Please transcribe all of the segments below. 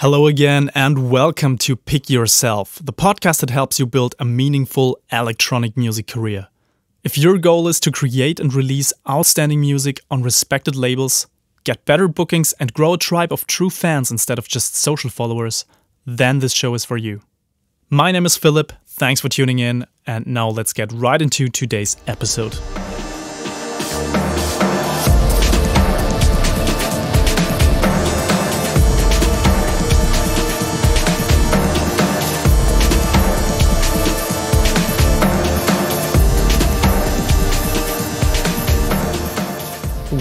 Hello again and welcome to Pick Yourself, the podcast that helps you build a meaningful electronic music career. If your goal is to create and release outstanding music on respected labels, get better bookings and grow a tribe of true fans instead of just social followers, then this show is for you. My name is Philip, thanks for tuning in, and now let's get right into today's episode.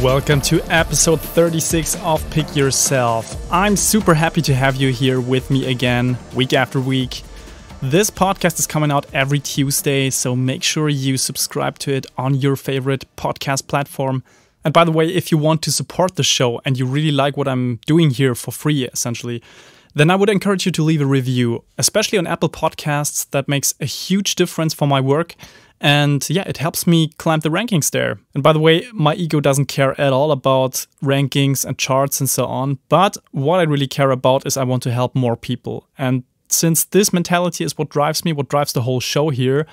Welcome to episode 36 of Pick Yourself. I'm super happy to have you here with me again, week after week. This podcast is coming out every Tuesday, so make sure you subscribe to it on your favorite podcast platform. And by the way, if you want to support the show and you really like what I'm doing here for free, essentially, then I would encourage you to leave a review, especially on Apple Podcasts. That makes a huge difference for my work. And yeah, it helps me climb the rankings there. And by the way, my ego doesn't care at all about rankings and charts and so on. But what I really care about is I want to help more people. And since this mentality is what drives me, what drives the whole show here,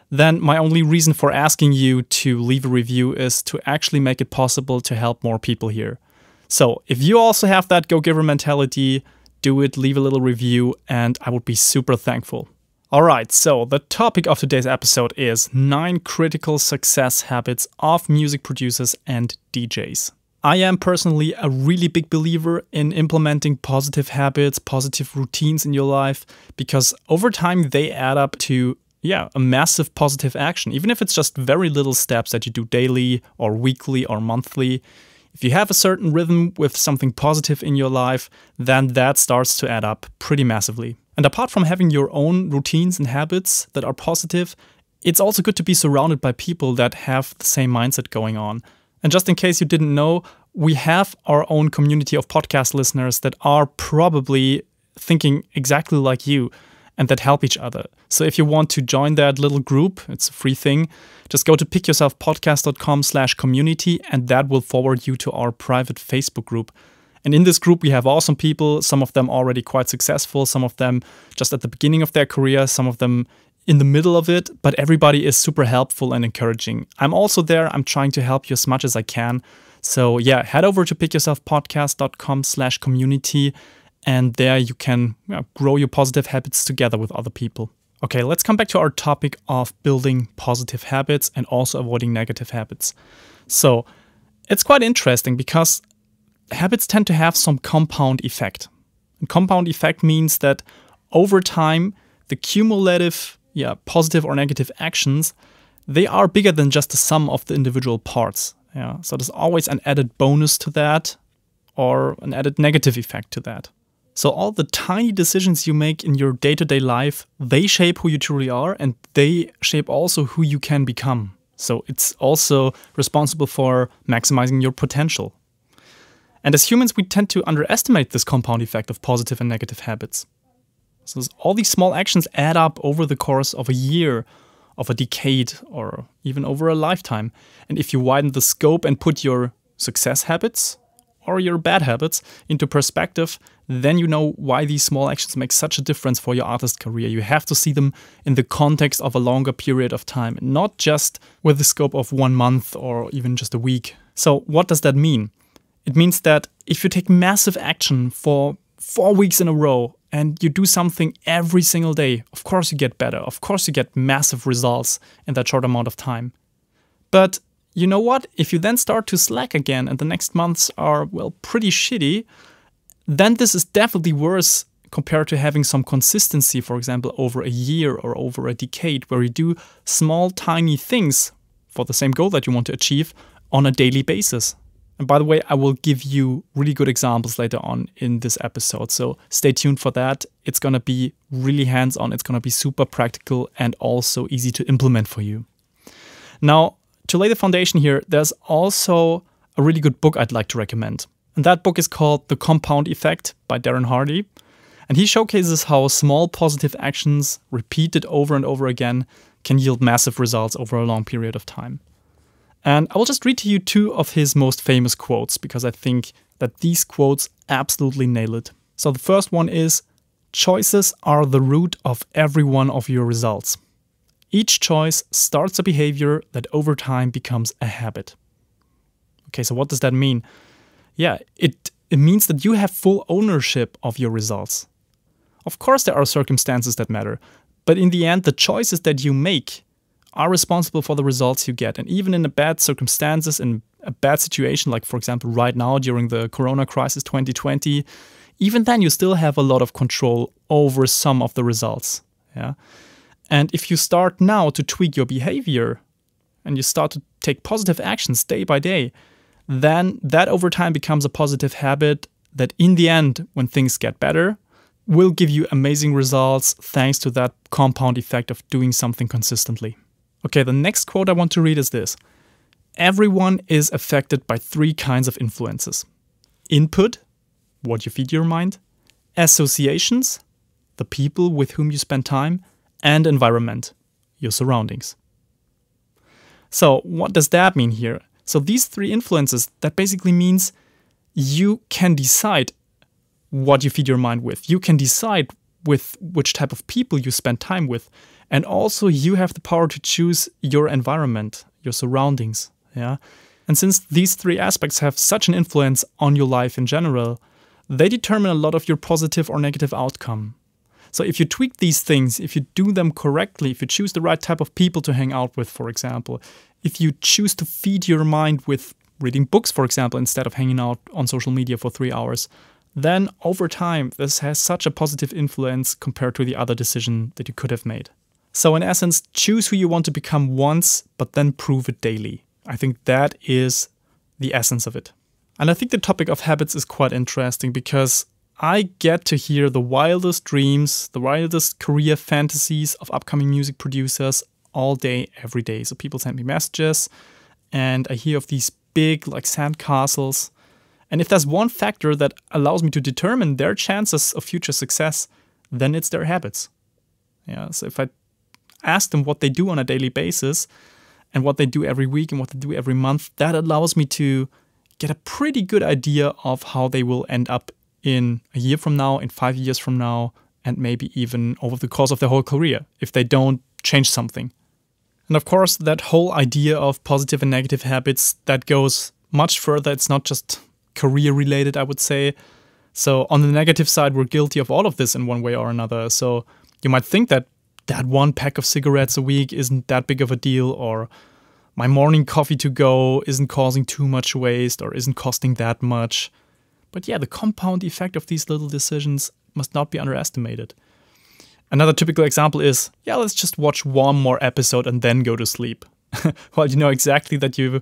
then my only reason for asking you to leave a review is to actually make it possible to help more people here. So if you also have that go-giver mentality, do it, leave a little review, and I would be super thankful. Alright, so the topic of today's episode is 9 critical success habits of music producers and DJs. I am personally a really big believer in implementing positive habits, positive routines in your life, because over time they add up to, a massive positive action, even if it's just very little steps that you do daily or weekly or monthly. If you have a certain rhythm with something positive in your life, then that starts to add up pretty massively. And apart from having your own routines and habits that are positive, it's also good to be surrounded by people that have the same mindset going on. And just in case you didn't know, we have our own community of podcast listeners that are probably thinking exactly like you and that help each other. So if you want to join that little group, it's a free thing, just go to pickyourselfpodcast.com/community and that will forward you to our private Facebook group. And in this group, we have awesome people, some of them already quite successful, some of them just at the beginning of their career, some of them in the middle of it, but everybody is super helpful and encouraging. I'm also there. I'm trying to help you as much as I can. So yeah, head over to pickyourselfpodcast.com/community and there you can grow your positive habits together with other people. Okay, let's come back to our topic of building positive habits and also avoiding negative habits. So it's quite interesting because habits tend to have some compound effect. And compound effect means that over time, the cumulative, positive or negative actions, they are bigger than just the sum of the individual parts. So there's always an added bonus to that or an added negative effect to that. So all the tiny decisions you make in your day-to-day life, they shape who you truly are and they shape also who you can become. So it's also responsible for maximizing your potential. And as humans, we tend to underestimate this compound effect of positive and negative habits. So all these small actions add up over the course of a year, of a decade, or even over a lifetime. And if you widen the scope and put your success habits or your bad habits into perspective, then you know why these small actions make such a difference for your artist career. You have to see them in the context of a longer period of time, not just with the scope of 1 month or even just a week. So what does that mean? It means that if you take massive action for 4 weeks in a row and you do something every single day, of course you get better. Of course you get massive results in that short amount of time. But you know what? If you then start to slack again and the next months are, pretty shitty, then this is definitely worse compared to having some consistency, for example, over a year or over a decade, where you do small, tiny things for the same goal that you want to achieve on a daily basis. And by the way, I will give you really good examples later on in this episode, so stay tuned for that. It's going to be really hands-on, it's going to be super practical and also easy to implement for you. Now, to lay the foundation here, there's also a really good book I'd like to recommend. And that book is called The Compound Effect by Darren Hardy. And he showcases how small positive actions repeated over and over again can yield massive results over a long period of time. And I will just read to you 2 of his most famous quotes because I think that these quotes absolutely nail it. So the first one is, choices are the root of every one of your results. Each choice starts a behavior that over time becomes a habit. Okay, so what does that mean? Yeah, it means that you have full ownership of your results. Of course, there are circumstances that matter, but in the end, the choices that you make are responsible for the results you get. And even in the bad circumstances, in a bad situation, like for example, right now during the Corona crisis 2020, even then you still have a lot of control over some of the results. Yeah. And if you start now to tweak your behavior and you start to take positive actions day by day, then that over time becomes a positive habit that in the end, when things get better, will give you amazing results thanks to that compound effect of doing something consistently. Okay, the next quote I want to read is this. Everyone is affected by 3 kinds of influences. Input, what you feed your mind, associations, the people with whom you spend time, and environment, your surroundings. So what does that mean here? So these 3 influences, that basically means you can decide what you feed your mind with. You can decide with which type of people you spend time with. And also you have the power to choose your environment, your surroundings. Yeah. And since these 3 aspects have such an influence on your life in general, they determine a lot of your positive or negative outcome. So if you tweak these things, if you do them correctly, if you choose the right type of people to hang out with, for example, if you choose to feed your mind with reading books, for example, instead of hanging out on social media for 3 hours, then over time, this has such a positive influence compared to the other decision that you could have made. So in essence, choose who you want to become once, but then prove it daily. I think that is the essence of it. And I think the topic of habits is quite interesting because I get to hear the wildest dreams, the wildest career fantasies of upcoming music producers all day, every day. So people send me messages and I hear of these big like sandcastles. And if there's one factor that allows me to determine their chances of future success, then it's their habits. Yeah, so if I ask them what they do on a daily basis and what they do every week and what they do every month, that allows me to get a pretty good idea of how they will end up in a year from now, in 5 years from now, and maybe even over the course of their whole career, if they don't change something. And of course, that whole idea of positive and negative habits, that goes much further. It's not just career related, I would say. So on the negative side, we're guilty of all of this in one way or another. So you might think that that 1 pack of cigarettes a week isn't that big of a deal, or my morning coffee to go isn't causing too much waste or isn't costing that much. But yeah, the compound effect of these little decisions must not be underestimated. Another typical example is, yeah, let's just watch 1 more episode and then go to sleep. Well, you know exactly that you're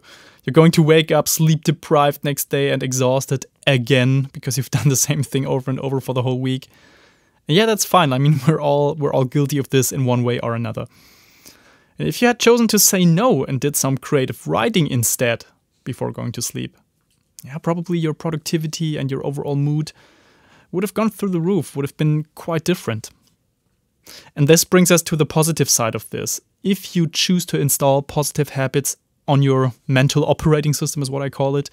going to wake up sleep deprived next day and exhausted again because you've done the same thing over and over for the whole week. And yeah, that's fine. I mean, we're all guilty of this in one way or another. And if you had chosen to say no and did some creative writing instead before going to sleep, yeah, probably your productivity and your overall mood would have gone through the roof, would have been quite different. And this brings us to the positive side of this. If you choose to install positive habits on your mental operating system, is what I call it,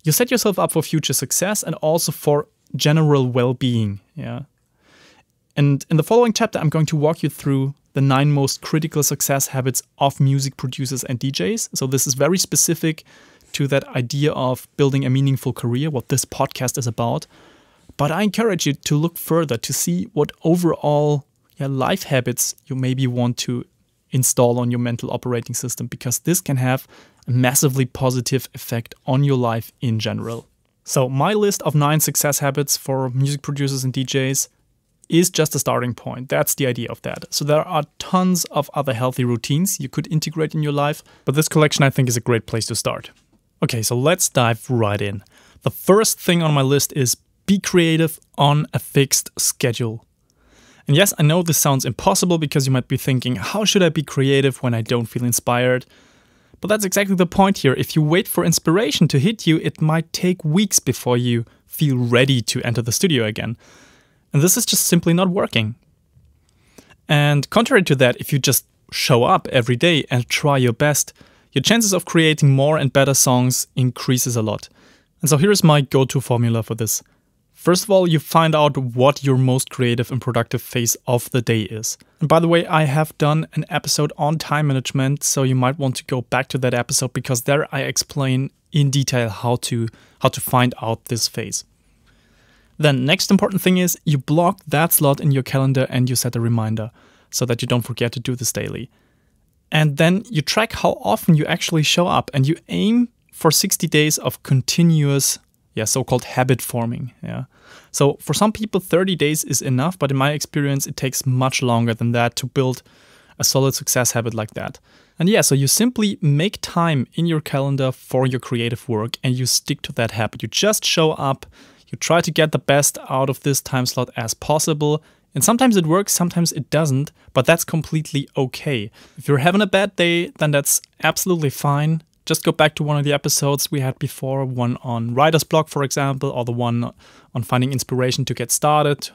you set yourself up for future success and also for general well-being. Yeah. And in the following chapter, I'm going to walk you through the 9 most critical success habits of music producers and DJs. So this is very specific to that idea of building a meaningful career, what this podcast is about. But I encourage you to look further to see what overall life habits you maybe want to install on your mental operating system, because this can have a massively positive effect on your life in general. So my list of 9 success habits for music producers and DJs is just a starting point. That's the idea of that. So there are tons of other healthy routines you could integrate in your life, but this collection I think is a great place to start. Okay, so let's dive right in. The first thing on my list is be creative on a fixed schedule. And yes, I know this sounds impossible because you might be thinking, how should I be creative when I don't feel inspired? But that's exactly the point here. If you wait for inspiration to hit you, it might take weeks before you feel ready to enter the studio again. And this is just simply not working. And contrary to that, if you just show up every day and try your best, your chances of creating more and better songs increases a lot. And so here's my go-to formula for this. First of all, you find out what your most creative and productive phase of the day is. And by the way, I have done an episode on time management, so you might want to go back to that episode because there I explain in detail how to find out this phase. Then next important thing is you block that slot in your calendar and you set a reminder so that you don't forget to do this daily. And then you track how often you actually show up and you aim for 60 days of continuous so-called habit forming. So for some people, 30 days is enough, but in my experience, it takes much longer than that to build a solid success habit like that. And so you simply make time in your calendar for your creative work and you stick to that habit. You just show up, you try to get the best out of this time slot as possible. And sometimes it works, sometimes it doesn't, but that's completely okay. If you're having a bad day, then that's absolutely fine. Just go back to one of the episodes we had before, one on writer's block, for example, or the one on finding inspiration to get started,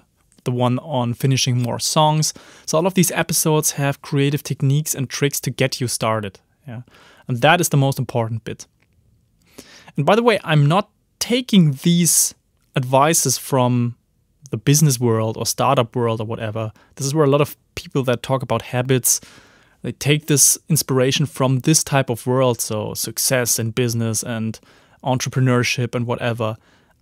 the one on finishing more songs. So all of these episodes have creative techniques and tricks to get you started. And that is the most important bit. And by the way, I'm not taking these advices from the business world or startup world or whatever. This is where a lot of people that talk about habits, they take this inspiration from this type of world, so success and business and entrepreneurship and whatever.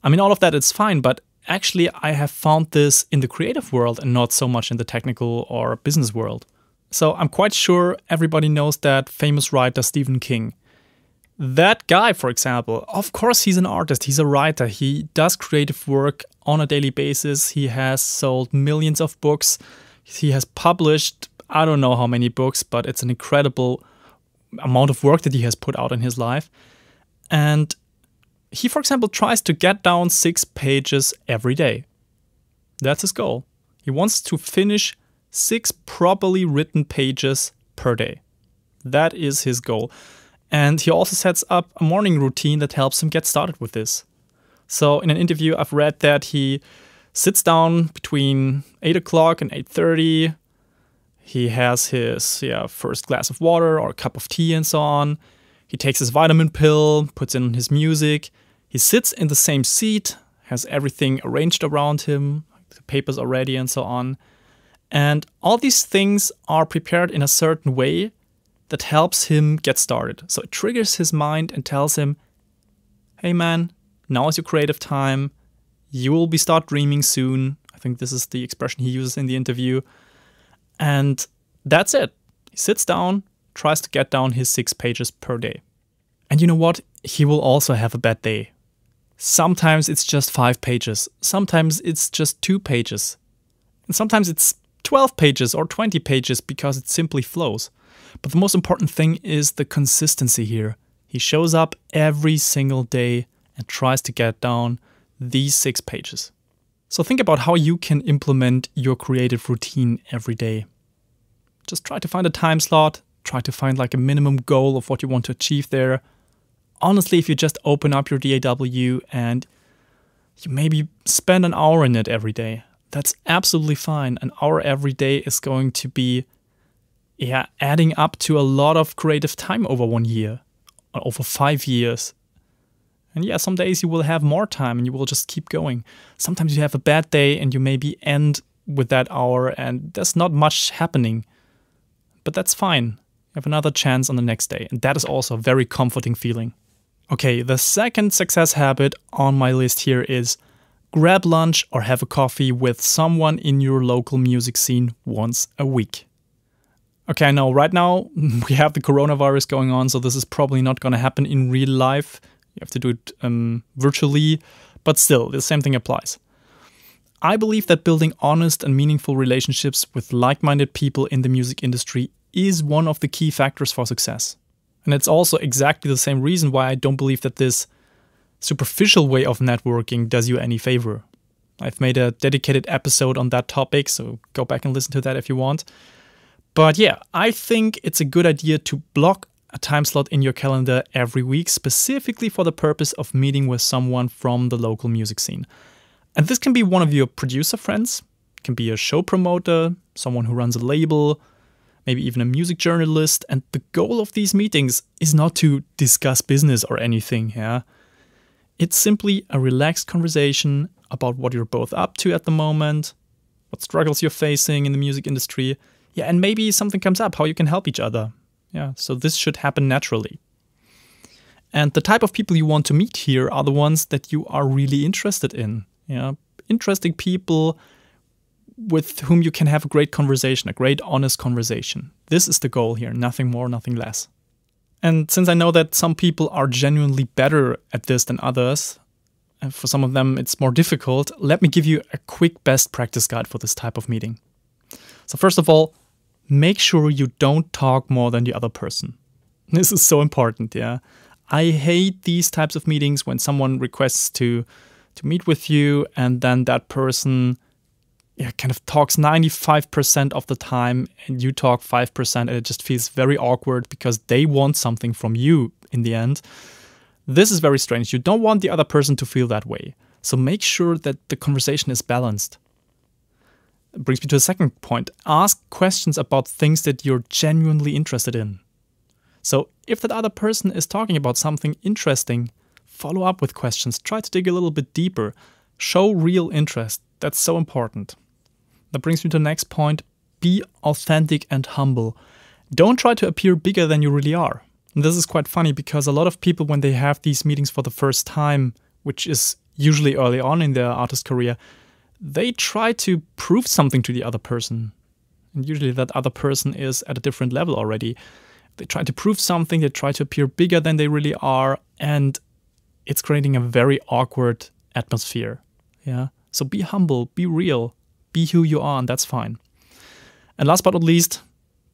I mean, all of that is fine, but actually I have found this in the creative world and not so much in the technical or business world. So I'm quite sure everybody knows that famous writer Stephen King. That guy, for example, of course he's an artist, he's a writer, he does creative work on a daily basis, he has sold millions of books, he has published I don't know how many books, but it's an incredible amount of work that he has put out in his life. And he, for example, tries to get down 6 pages every day. That's his goal. He wants to finish 6 properly written pages per day. That is his goal. And he also sets up a morning routine that helps him get started with this. So in an interview, I've read that he sits down between 8 o'clock and 8:30. He has his first glass of water or a cup of tea and so on. He takes his vitamin pill, puts in his music. He sits in the same seat, has everything arranged around him, the papers are ready and so on. And all these things are prepared in a certain way that helps him get started. So it triggers his mind and tells him, hey man, now is your creative time. You will start dreaming soon. I think this is the expression he uses in the interview. And that's it. He sits down, tries to get down his 6 pages per day. And you know what? He will also have a bad day. Sometimes it's just 5 pages. Sometimes it's just 2 pages. And sometimes it's 12 pages or 20 pages because it simply flows. But the most important thing is the consistency here. He shows up every single day and tries to get down these 6 pages. So think about how you can implement your creative routine every day. Just try to find a time slot, try to find like a minimum goal of what you want to achieve there. Honestly, if you just open up your DAW and you maybe spend an hour in it every day, that's absolutely fine. An hour every day is going to be adding up to a lot of creative time over 1 year, or over 5 years. And some days you will have more time and you will just keep going. Sometimes you have a bad day and you maybe end with that hour and there's not much happening. But that's fine. You have another chance on the next day. And that is also a very comforting feeling. Okay, the second success habit on my list here is grab lunch or have a coffee with someone in your local music scene once a week. Okay, I know right now we have the coronavirus going on, so this is probably not going to happen in real life. You have to do it virtually, but still, the same thing applies. I believe that building honest and meaningful relationships with like-minded people in the music industry is one of the key factors for success. And it's also exactly the same reason why I don't believe that this superficial way of networking does you any favor. I've made a dedicated episode on that topic, so go back and listen to that if you want. But I think it's a good idea to block a time slot in your calendar every week, specifically for the purpose of meeting with someone from the local music scene. And this can be one of your producer friends, it can be a show promoter, someone who runs a label, maybe even a music journalist. And the goal of these meetings is not to discuss business or anything. It's simply a relaxed conversation about what you're both up to at the moment, what struggles you're facing in the music industry. Yeah, and maybe something comes up, how you can help each other. Yeah, so this should happen naturally. And the type of people you want to meet here are the ones that you are really interested in. Yeah, interesting people with whom you can have a great conversation, a great honest conversation. This is the goal here, nothing more, nothing less. And since I know that some people are genuinely better at this than others, and for some of them it's more difficult, let me give you a quick best practice guide for this type of meeting. So first of all, make sure you don't talk more than the other person. This is so important, yeah. I hate these types of meetings when someone requests to meet with you and then that person kind of talks 95% of the time and you talk 5% and it just feels very awkward because they want something from you in the end. This is very strange. You don't want the other person to feel that way. So make sure that the conversation is balanced. It brings me to the second point. Ask questions about things that you're genuinely interested in. So if that other person is talking about something interesting, follow up with questions. Try to dig a little bit deeper. Show real interest. That's so important. That brings me to the next point. Be authentic and humble. Don't try to appear bigger than you really are. And this is quite funny because a lot of people, when they have these meetings for the first time, which is usually early on in their artist career, they try to prove something to the other person. And usually that other person is at a different level already. They try to prove something, they try to appear bigger than they really are, and it's creating a very awkward atmosphere. Yeah. So be humble, be real, be who you are, and that's fine. And last but not least,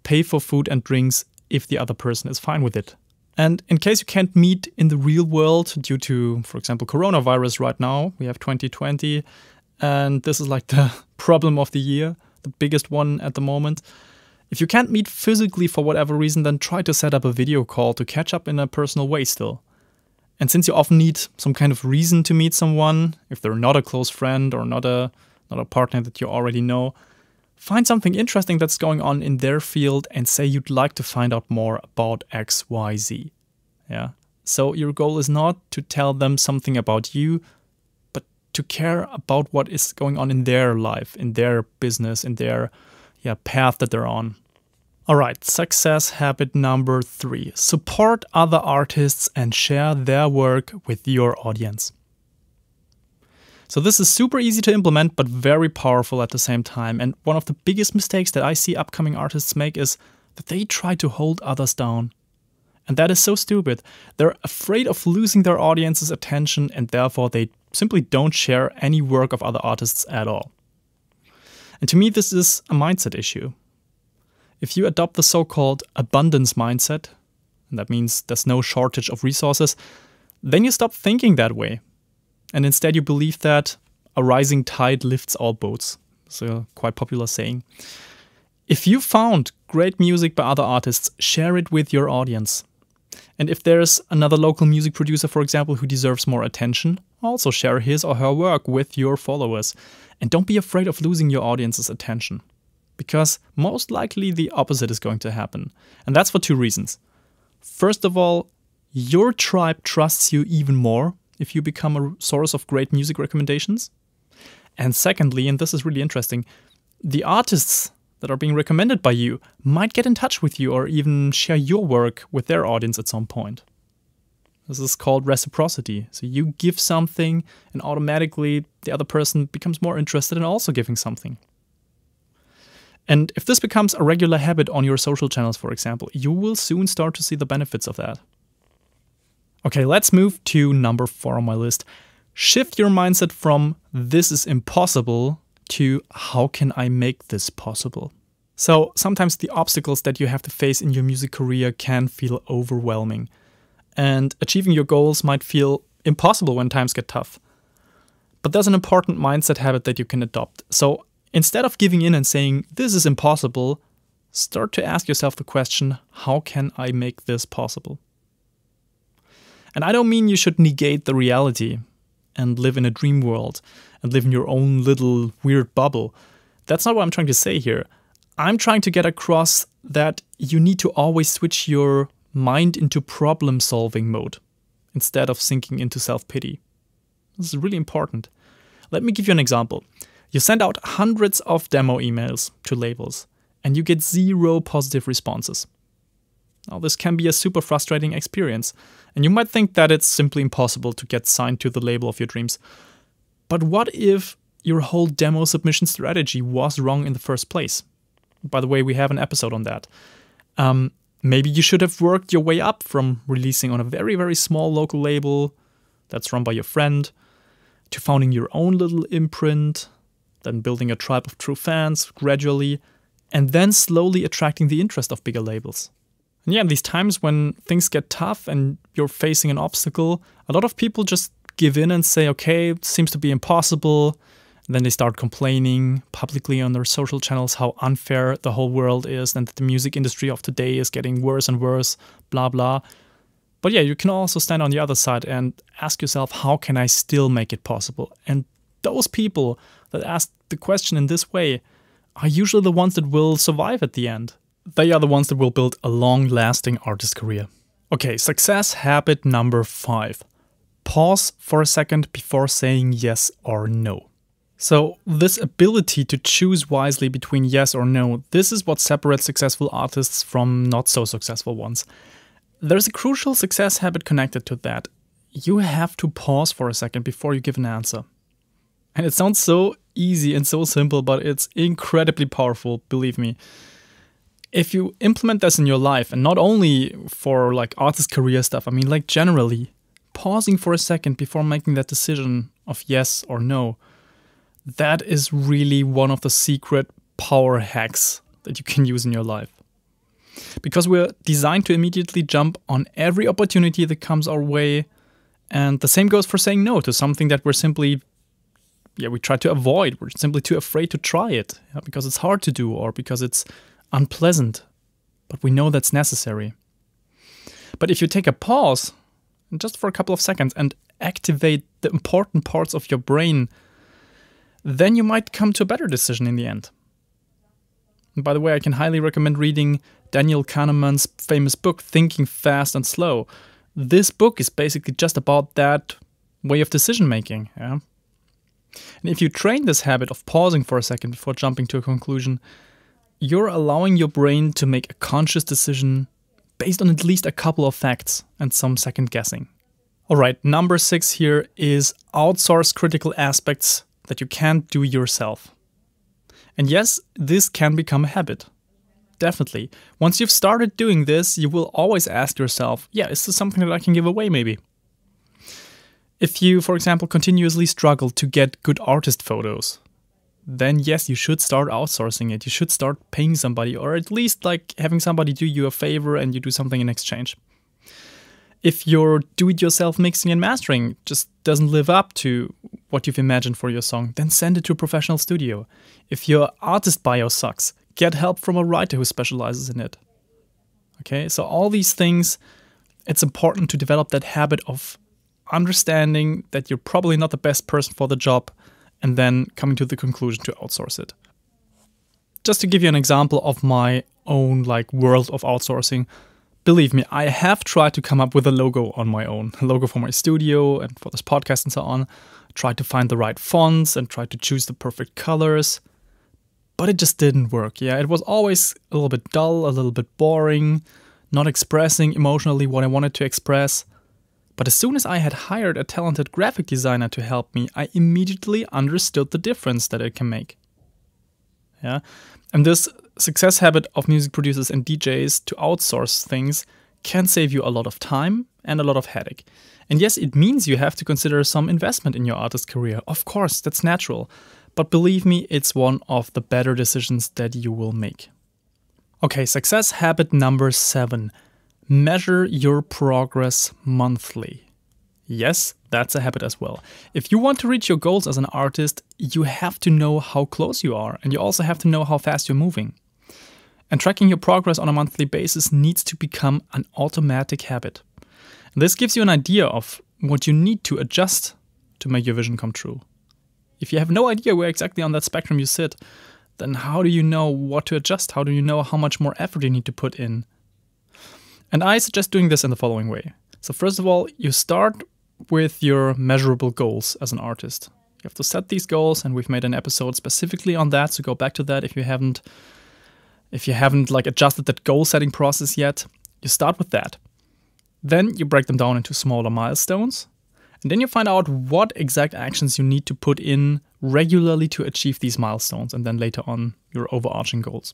pay for food and drinks if the other person is fine with it. And in case you can't meet in the real world due to, for example, coronavirus right now, we have 2020, and this is like the problem of the year, the biggest one at the moment. If you can't meet physically for whatever reason, then try to set up a video call to catch up in a personal way still. And since you often need some kind of reason to meet someone, if they're not a close friend or not a partner that you already know, find something interesting that's going on in their field and say you'd like to find out more about XYZ. Yeah. So your goal is not to tell them something about you, but to care about what is going on in their life, in their business, in their path that they're on. All right, success habit number 3. Support other artists and share their work with your audience. So this is super easy to implement, but very powerful at the same time. And one of the biggest mistakes that I see upcoming artists make is that they try to hold others down. And that is so stupid. They're afraid of losing their audience's attention and therefore they simply don't share any work of other artists at all. And to me, this is a mindset issue. If you adopt the so-called abundance mindset, and that means there's no shortage of resources, then you stop thinking that way. And instead you believe that a rising tide lifts all boats. It's a quite popular saying. If you found great music by other artists, share it with your audience. And if there's another local music producer, for example, who deserves more attention, also share his or her work with your followers. And don't be afraid of losing your audience's attention. Because most likely the opposite is going to happen. And that's for 2 reasons. First of all, your tribe trusts you even more if you become a source of great music recommendations. And secondly, and this is really interesting, the artists that are being recommended by you might get in touch with you or even share your work with their audience at some point. This is called reciprocity. So you give something and automatically the other person becomes more interested in also giving something. And if this becomes a regular habit on your social channels, for example, you will soon start to see the benefits of that. Okay, let's move to number 4 on my list. Shift your mindset from "this is impossible" to "how can I make this possible?" So sometimes the obstacles that you have to face in your music career can feel overwhelming. And achieving your goals might feel impossible when times get tough. But there's an important mindset habit that you can adopt. So instead of giving in and saying, "this is impossible," start to ask yourself the question, "how can I make this possible?" And I don't mean you should negate the reality and live in a dream world and live in your own little weird bubble. That's not what I'm trying to say here. I'm trying to get across that you need to always switch your mind into problem-solving mode instead of sinking into self-pity. This is really important. Let me give you an example. You send out hundreds of demo emails to labels and you get 0 positive responses. Now, this can be a super frustrating experience, and you might think that it's simply impossible to get signed to the label of your dreams. But what if your whole demo submission strategy was wrong in the first place? By the way, we have an episode on that. Maybe you should have worked your way up from releasing on a very, very small local label that's run by your friend, to founding your own little imprint, then building a tribe of true fans gradually, and then slowly attracting the interest of bigger labels. And yeah, in these times when things get tough and you're facing an obstacle, a lot of people just give in and say, okay, it seems to be impossible. And then they start complaining publicly on their social channels how unfair the whole world is and that the music industry of today is getting worse and worse, blah, blah. But yeah, you can also stand on the other side and ask yourself, how can I still make it possible? And those people that ask the question in this way are usually the ones that will survive at the end. They are the ones that will build a long-lasting artist career. Okay, success habit number 5. Pause for a second before saying yes or no. So this ability to choose wisely between yes or no, this is what separates successful artists from not so successful ones. There's a crucial success habit connected to that. You have to pause for a second before you give an answer. And it sounds so easy and so simple, but it's incredibly powerful, believe me. If you implement this in your life, and not only for like artist career stuff, I mean like generally, pausing for a second before making that decision of yes or no, that is really one of the secret power hacks that you can use in your life. Because we're designed to immediately jump on every opportunity that comes our way, and the same goes for saying no to something that we're simply, we try to avoid. We're simply too afraid to try it because it's hard to do or because it's unpleasant, but we know that's necessary. But if you take a pause, just for a couple of seconds, and activate the important parts of your brain, then you might come to a better decision in the end. And by the way, I can highly recommend reading Daniel Kahneman's famous book, Thinking Fast and Slow. This book is basically just about that way of decision making. Yeah? And if you train this habit of pausing for a second before jumping to a conclusion, you're allowing your brain to make a conscious decision based on at least a couple of facts and some second guessing. Alright, number 6 here is outsource critical aspects that you can't do yourself. And yes, this can become a habit. Definitely. Once you've started doing this, you will always ask yourself, is this something that I can give away maybe? If you, for example, continuously struggle to get good artist photos, then yes, you should start outsourcing it. You should start paying somebody, or at least like having somebody do you a favor and you do something in exchange. If your do-it-yourself mixing and mastering just doesn't live up to what you've imagined for your song, then send it to a professional studio. If your artist bio sucks, get help from a writer who specializes in it. Okay, so all these things, it's important to develop that habit of understanding that you're probably not the best person for the job, and then coming to the conclusion to outsource it. Just to give you an example of my own world of outsourcing, believe me, I have tried to come up with a logo on my own, a logo for my studio and for this podcast and so on. Tried to find the right fonts and tried to choose the perfect colors, but it just didn't work. It was always a little bit dull, a little bit boring, not expressing emotionally what I wanted to express. But as soon as I had hired a talented graphic designer to help me, I immediately understood the difference that it can make. And this success habit of music producers and DJs to outsource things can save you a lot of time and a lot of headache. And yes, it means you have to consider some investment in your artist career. Of course, that's natural. But believe me, it's one of the better decisions that you will make. Okay, success habit number 7. Measure your progress monthly. Yes, that's a habit as well. If you want to reach your goals as an artist, you have to know how close you are, and you also have to know how fast you're moving. And tracking your progress on a monthly basis needs to become an automatic habit. And this gives you an idea of what you need to adjust to make your vision come true. If you have no idea where exactly on that spectrum you sit, then how do you know what to adjust? How do you know how much more effort you need to put in? And I suggest doing this in the following way. So first of all, you start with your measurable goals as an artist. You have to set these goals, and we've made an episode specifically on that, so go back to that if you haven't like adjusted that goal setting process yet. You start with that. Then you break them down into smaller milestones, and then you find out what exact actions you need to put in regularly to achieve these milestones, and then later on your overarching goals.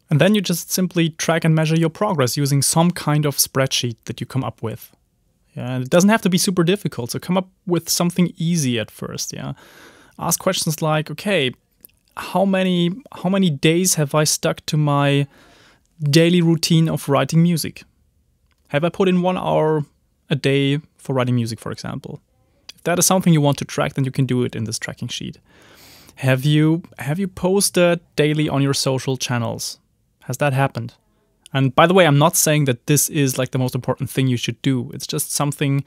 And then you just simply track and measure your progress using some kind of spreadsheet that you come up with. Yeah, and it doesn't have to be super difficult, so come up with something easy at first. Yeah, ask questions like, okay, how many days have I stuck to my daily routine of writing music? Have I put in 1 hour a day for writing music, for example? If that is something you want to track, then you can do it in this tracking sheet. Have you posted daily on your social channels? Has that happened? And by the way, I'm not saying that this is like the most important thing you should do. It's just something,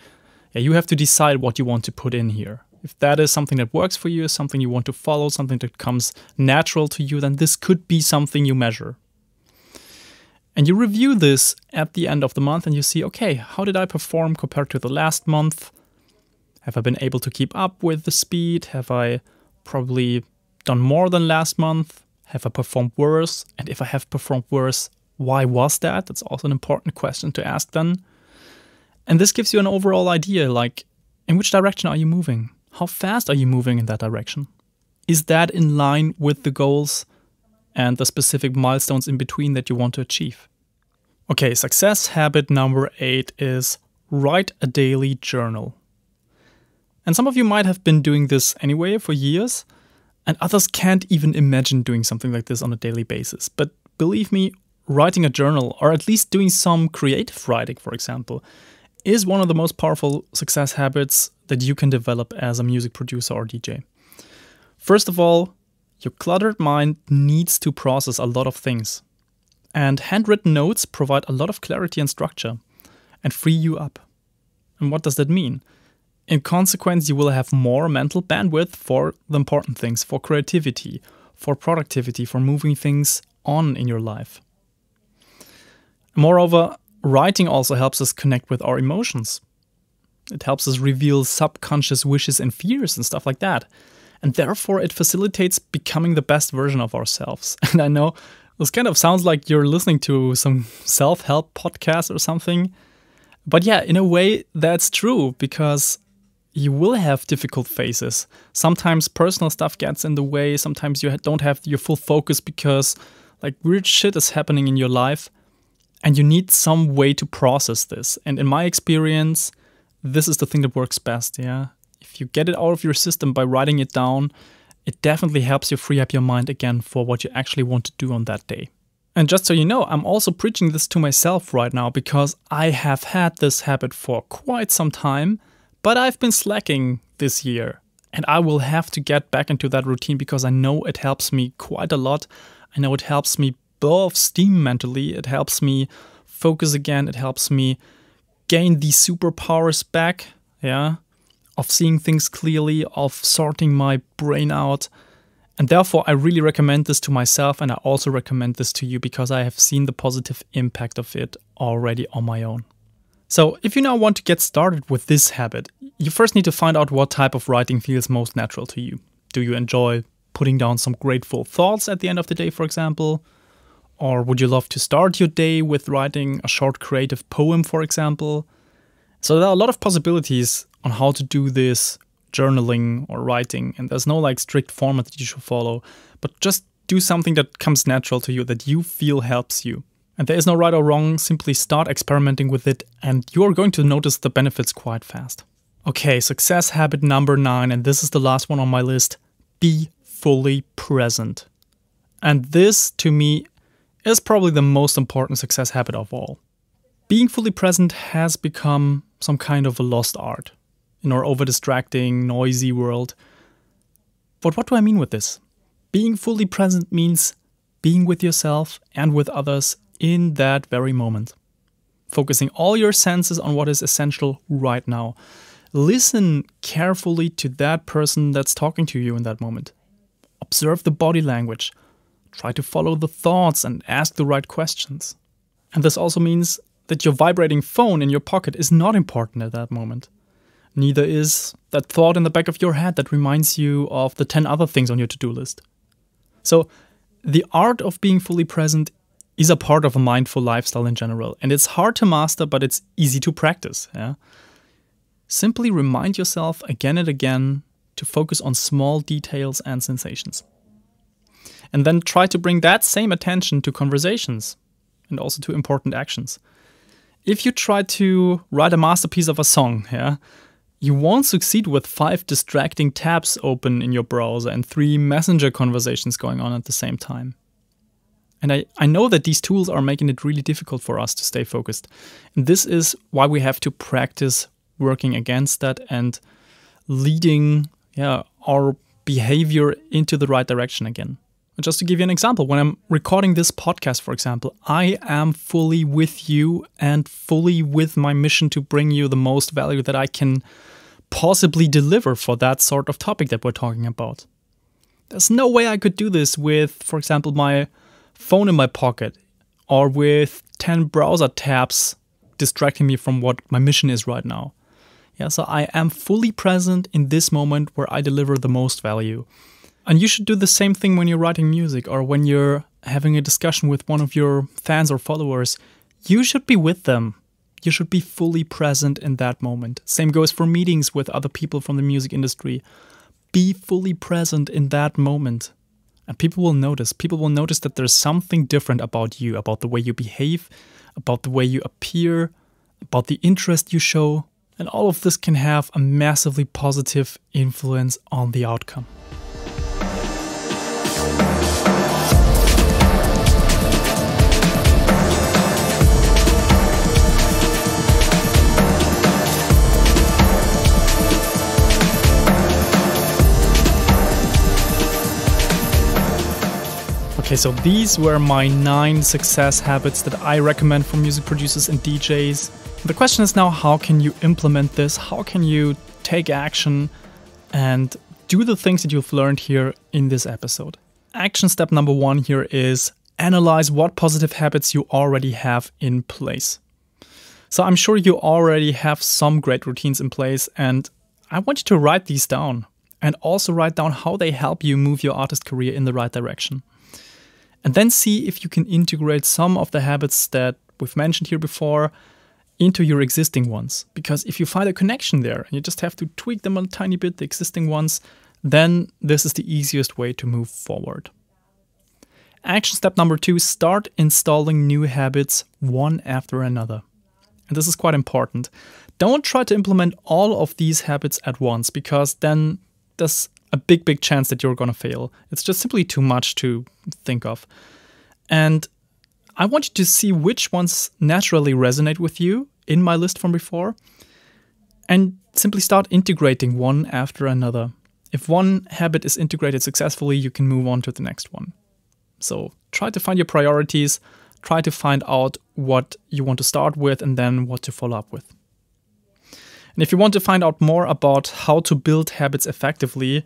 you have to decide what you want to put in here. If that is something that works for you, something you want to follow, something that comes natural to you, then this could be something you measure. And you review this at the end of the month and you see, okay, how did I perform compared to the last month? Have I been able to keep up with the speed? Have I probably done more than last month? Have I performed worse? And if I have performed worse, why was that? That's also an important question to ask then. And this gives you an overall idea, like, in which direction are you moving? How fast are you moving in that direction? Is that in line with the goals and the specific milestones in between that you want to achieve? Okay, success habit number 8 is write a daily journal. And some of you might have been doing this anyway for years, and others can't even imagine doing something like this on a daily basis. But believe me, writing a journal, or at least doing some creative writing, for example, is one of the most powerful success habits that you can develop as a music producer or DJ. First of all, your cluttered mind needs to process a lot of things. And handwritten notes provide a lot of clarity and structure and free you up. And what does that mean? In consequence, you will have more mental bandwidth for the important things, for creativity, for productivity, for moving things on in your life. Moreover, writing also helps us connect with our emotions. It helps us reveal subconscious wishes and fears and stuff like that. And therefore, it facilitates becoming the best version of ourselves. And I know this kind of sounds like you're listening to some self-help podcast or something. But yeah, in a way, that's true, because you will have difficult phases. Sometimes personal stuff gets in the way. Sometimes you don't have your full focus because like weird shit is happening in your life. And you need some way to process this. And in my experience, this is the thing that works best, yeah? If you get it out of your system by writing it down, it definitely helps you free up your mind again for what you actually want to do on that day. And just so you know, I'm also preaching this to myself right now because I have had this habit for quite some time, but I've been slacking this year. And I will have to get back into that routine because I know it helps me quite a lot. I know it helps me blow off steam mentally. It helps me focus again. It helps me gain these superpowers back, yeah, of seeing things clearly, of sorting my brain out. And therefore, I really recommend this to myself, and I also recommend this to you because I have seen the positive impact of it already on my own. So if you now want to get started with this habit, you first need to find out what type of writing feels most natural to you. Do you enjoy putting down some grateful thoughts at the end of the day, for example? Or would you love to start your day with writing a short creative poem, for example? So there are a lot of possibilities on how to do this journaling or writing, and there's no like strict format that you should follow, but just do something that comes natural to you, that you feel helps you. And there is no right or wrong, simply start experimenting with it and you're going to notice the benefits quite fast. Okay, success habit number 9, and this is the last one on my list. Be fully present. And this, to me, is probably the most important success habit of all. Being fully present has become some kind of a lost art in our over-distracting, noisy world. But what do I mean with this? Being fully present means being with yourself and with others in that very moment. Focusing all your senses on what is essential right now. Listen carefully to that person that's talking to you in that moment. Observe the body language. Try to follow the thoughts and ask the right questions. And this also means that your vibrating phone in your pocket is not important at that moment. Neither is that thought in the back of your head that reminds you of the 10 other things on your to-do list. So the art of being fully present is a part of a mindful lifestyle in general. And it's hard to master, but it's easy to practice. Yeah? Simply remind yourself again and again to focus on small details and sensations. And then try to bring that same attention to conversations and also to important actions. If you try to write a masterpiece of a song, you won't succeed with 5 distracting tabs open in your browser and 3 messenger conversations going on at the same time. And I know that these tools are making it really difficult for us to stay focused. And this is why we have to practice working against that and leading our behavior into the right direction again. And just to give you an example, when I'm recording this podcast, for example, I am fully with you and fully with my mission to bring you the most value that I can possibly deliver for that sort of topic that we're talking about. There's no way I could do this with, for example, my phone in my pocket or with 10 browser tabs distracting me from what my mission is right now. So I am fully present in this moment where I deliver the most value. And you should do the same thing when you're writing music or when you're having a discussion with one of your fans or followers. You should be with them. You should be fully present in that moment. Same goes for meetings with other people from the music industry. Be fully present in that moment. And people will notice. People will notice that there's something different about you, about the way you behave, about the way you appear, about the interest you show. And all of this can have a massively positive influence on the outcome. Okay, so these were my 9 success habits that I recommend for music producers and DJs. The question is now, how can you implement this? How can you take action and do the things that you've learned here in this episode? Action step number 1 here is analyze what positive habits you already have in place. So I'm sure you already have some great routines in place, and I want you to write these down and also write down how they help you move your artist career in the right direction. And then see if you can integrate some of the habits that we've mentioned here before into your existing ones. Because if you find a connection there, and you just have to tweak them a tiny bit, the existing ones, then this is the easiest way to move forward. Action step number 2, start installing new habits one after another. And this is quite important. Don't try to implement all of these habits at once, because then there's a big chance that you're going to fail. It's just simply too much to think of. And I want you to see which ones naturally resonate with you in my list from before, and simply start integrating one after another. If one habit is integrated successfully, you can move on to the next one. So try to find your priorities, try to find out what you want to start with and then what to follow up with. And if you want to find out more about how to build habits effectively,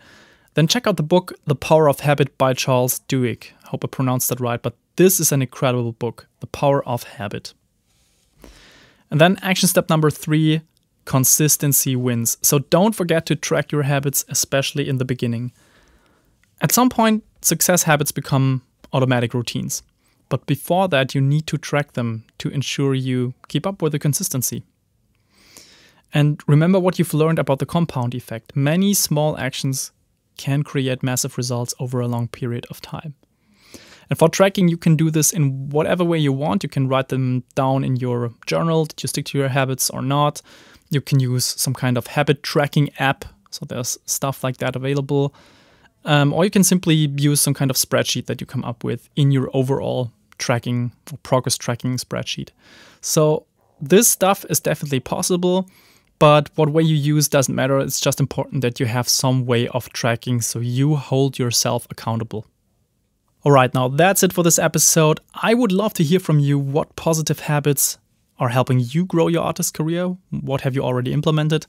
then check out the book The Power of Habit by Charles Duhigg. I hope I pronounced that right, but this is an incredible book, The Power of Habit. And then action step number 3, consistency wins. So don't forget to track your habits, especially in the beginning. At some point, success habits become automatic routines. But before that, you need to track them to ensure you keep up with the consistency. And remember what you've learned about the compound effect. Many small actions can create massive results over a long period of time. And for tracking, you can do this in whatever way you want. You can write them down in your journal. Did you stick to your habits or not? You can use some kind of habit tracking app. So there's stuff like that available. Or you can simply use some kind of spreadsheet that you come up with in your overall tracking or progress tracking spreadsheet. So this stuff is definitely possible. But what way you use doesn't matter. It's just important that you have some way of tracking so you hold yourself accountable. All right, now that's it for this episode. I would love to hear from you what positive habits are helping you grow your artist career. What have you already implemented?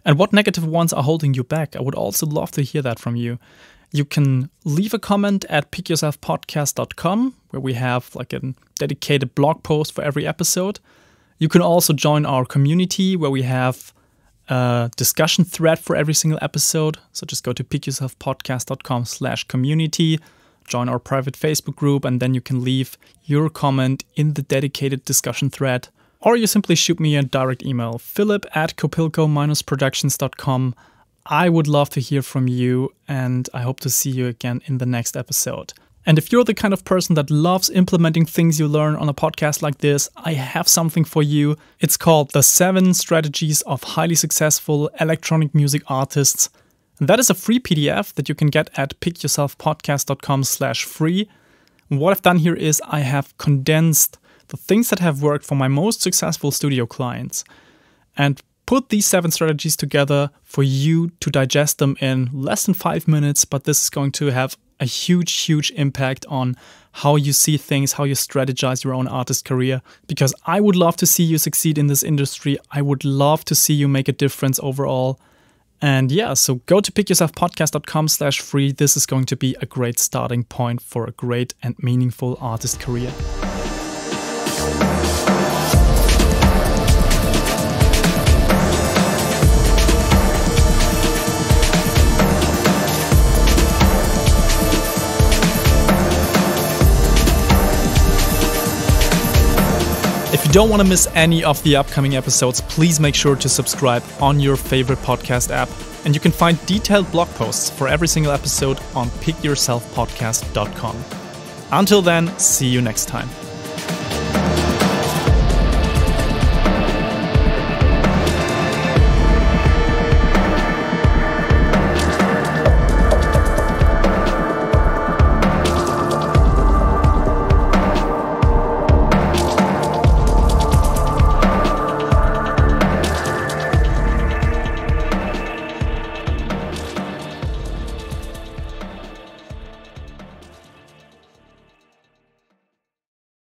And what negative ones are holding you back? I would also love to hear that from you. You can leave a comment at pickyourselfpodcast.com, where we have like a dedicated blog post for every episode. You can also join our community where we have a discussion thread for every single episode. So just go to pickyourselfpodcast.com/community, join our private Facebook group, and then you can leave your comment in the dedicated discussion thread. Or you simply shoot me a direct email, philip@copilco-productions.com. I would love to hear from you, and I hope to see you again in the next episode. And if you're the kind of person that loves implementing things you learn on a podcast like this, I have something for you. It's called The 7 Strategies of Highly Successful Electronic Music Artists. And that is a free PDF that you can get at pickyourselfpodcast.com/free. And what I've done here is I have condensed the things that have worked for my most successful studio clients and put these 7 strategies together for you to digest them in less than 5 minutes, but this is going to have a huge impact on how you see things, how you strategize your own artist career, because I would love to see you succeed in this industry. I would love to see you make a difference overall. And yeah, so go to pickyourselfpodcast.com/free. This is going to be a great starting point for a great and meaningful artist career. If you don't want to miss any of the upcoming episodes, please make sure to subscribe on your favorite podcast app. And you can find detailed blog posts for every single episode on pickyourselfpodcast.com. Until then, see you next time.